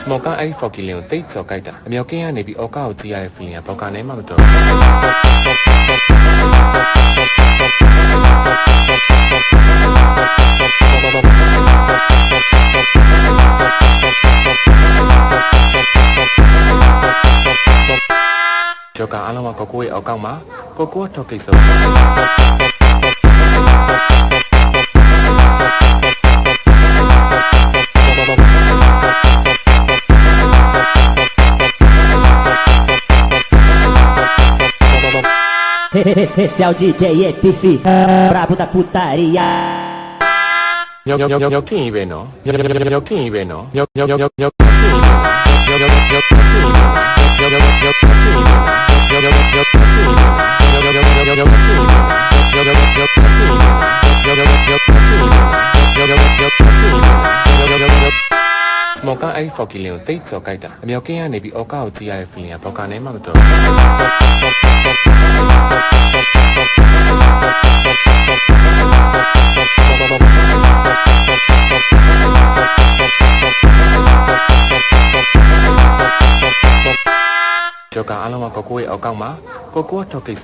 မော်ကအဲ့ဖော်ကီလင်ကိုတိတ်ကျော်ကြိုက်တာအမြောက်ကင်းကနေပြီးအော်ကာကိုကြည့်ရတဲ့ feeling ကဘောက်ကနေမှမတော်ကျော်ကအားလုံးကကိုကိုရဲ့အောက်ကောက်မှာကိုကိုထောက်ကိစ္စEsse é o DJ EPF Brabo da putariaမော်ကအဲ့ဖော်ကီလင်ကိုတိတ်ကျော်ကြိုက်တာအမြောက်ကင်းကနေပြီးအော်ကာကိုကြည့်ရတဲ့ feeling ကဘောက်ကနေမှမတော်ကျော်ကအားလုံးကကိုကိုရဲ့အောက်ကောက်မှာကိုကိုထောက်ကိစ္စ